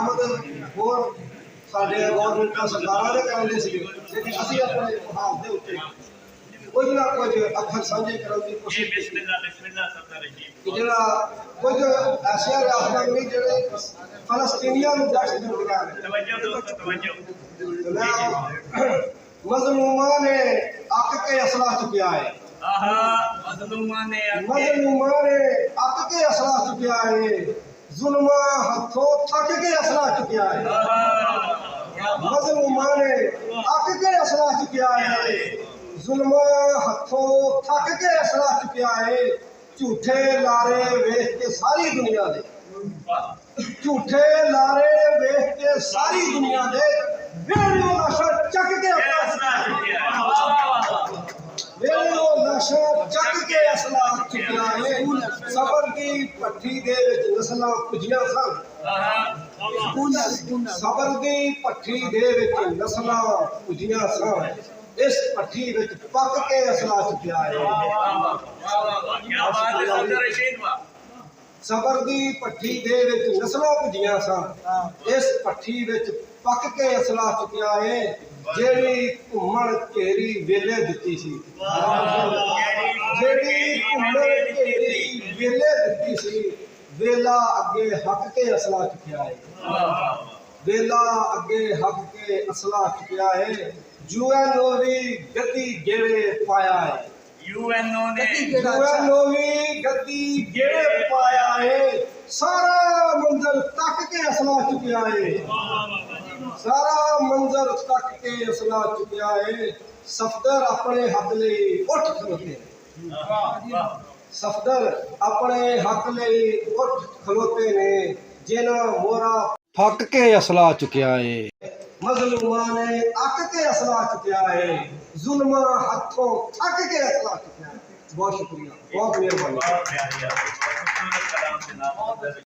ਬਰਾਮਦ ਹੋਰ ਸਾਡੇ ਗੌਰਮੈਂਟਾਂ ਸਰਕਾਰਾਂ ਦੇ ਕਰਦੇ ਸੀ, ਲੇਕਿਨ ਅਸੀਂ ਆਪਣੇ ਹਾਲ ਦੇ ਉੱਤੇ ਕੁਝ ਨਾ ਕੁਝ ਅੱਖਰ ਸਾਂਝੇ ਕਰਨ ਦੀ ਕੋਸ਼ਿਸ਼ ਕੀਤੀ ਕਿ ਜਿਹੜਾ ਕੁਝ ਐਸੀਆਂ ਰਿਆਸਤਾਂ ਨੇ ਜਿਹੜੇ ਫਲਸਤੀਨੀਆਂ ਨੂੰ ਦਹਿਸ਼ਤ ਦਿੰਦੀਆਂ ਨੇ। ਮਜ਼ਲੂਮਾਂ ਨੇ ਅੱਕ ਕੇ ਅਸਲਾ ਚੁੱਕਿਆ ਹੈ, ਮਜ਼ਲੂਮਾਂ ਨੇ ਅੱਕ ਕੇ ਅਸਲਾ ਚੁੱਕਿਆ ਹੈ, ਜ਼ੁਲਮਾਂ ਹੱਥੋਂ ਥੱਕ ਕੇ ਅਸਲਾ ਚੁੱਕਿਆ ਹੈ। ਮਜ਼ਲੂਮਾਂ ਨੇ ਅੱਕ ਕੇ ਅਸਲਾ ਚੁੱਕਿਆ ਹੈ, ਜ਼ੁਲਮਾਂ ਹੱਥੋਂ ਥੱਕ ਕੇ ਅਸਲਾ ਚੁੱਕਿਆ ਹੈ। ਝੂਠੇ ਲਾਰੇ ਵੇਖ ਕੇ ਸਾਰੀ ਦੁਨੀਆ ਦੇ, ਝੂਠੇ ਲਾਰੇ ਵੇਖ ਕੇ ਸਾਰੀ ਦੁਨੀਆ ਦੇ ਵੇਲੇ ਲਾਸ਼ਾਂ ਚੱਕ ਕੇ ਲਾਸ਼ਾਂ ਚੱਕ ਕੇ ਅਸਲਾ ਚੁੱਕਿਆ ਹੈ। ਸਬਰ ਦੀ ਭੱਠੀ ਦੇ ਵਿੱਚ ਨਸਲਾਂ ਪੁੱਜੀਆਂ ਸਨ, ਸਬਰ ਦੀ ਭੱਠੀ ਦੇ ਵਿੱਚ ਨਸਲਾਂ ਪੁੱਜੀਆਂ ਸਨ। ਇਸ ਭੱਠੀ ਵਿੱਚ ਪੱਕ ਕੇ ਅਸਲਾ ਚੁੱਕਿਆ ਹੈ। ਸਬਰ ਦੀ ਭੱਠੀ ਦੇ ਵਿੱਚ ਨਸਲਾਂ ਪੁੱਜੀਆਂ ਸਨ, ਇਸ ਭੱਠੀ ਵਿੱਚ ਪੱਕ ਕੇ ਅਸਲਾ ਚੁੱਕਿਆ ਹੈ। ਜਿਹੜੀ ਘੁੰਮਣ ਘੇਰੀ ਵੇਲੇ ਦਿੱਤੀ ਸੀ, ਜਿਹੜੀ ਘੁੰਮਣ ਘੇਰੀ ਵੇਲੇ ਦਿੱਤੀ ਸੀ, ਵੇਲਾ ਅੱਗੇ ਹੱਕ ਕੇ ਅਸਲਾ ਚੁੱਕਿਆ ਹੈ। ਵੇਲਾ ਅੱਗੇ ਹੱਕ ਕੇ ਅਸਲਾ ਚੁੱਕਿਆ ਹੈ। UNO ਵੀ ਗੱਦੀ ਗੇੜੇ ਪਾਇਆ ਹੈ, UNO ਵੀ ਗੱਦੀ ਗੇੜੇ ਪਾਇਆ ਹੈ। ਸਾਰਾ ਮੰਜ਼ਰ ਤੱਕ ਕੇ ਅਸਲਾ ਚੁੱਕਿਆ ਹੈ, ਸਾਰਾ ਮੰਜ਼ਰ ਤੱਕ ਕੇ ਅਸਲਾ ਚੁੱਕਿਆ ਹੈ। ਸਫਦਰ ਆਪਣੇ ਹੱਕ ਲਈ ਉੱਠ ਖਲੋਤੇ, ਸਫਦਰ ਆਪਣੇ ਹੱਕ ਲਈ ਉੱਠ ਖਲੋਤੇ ਨੇ, ਜਿਨ੍ਹਾਂ ਮੋਹਰਾ ਫੱਕ ਕੇ ਅਸਲਾ ਚੁੱਕਿਆ ਹੈ। ਮਜ਼ਲੂਮਾਂ ਨੇ ਅੱਕ ਕੇ ਅਸਲਾ ਚੁੱਕਿਆ ਹੈ, ਜ਼ੁਲਮਾਂ ਹੱਥੋਂ ਥੱਕ ਕੇ ਅਸਲਾ ਚੁੱਕਿਆ ਹੈ। ਬਹੁਤ ਸ਼ੁਕਰੀਆ, ਬਹੁਤ ਮਿਹਰਬਾਨੀ।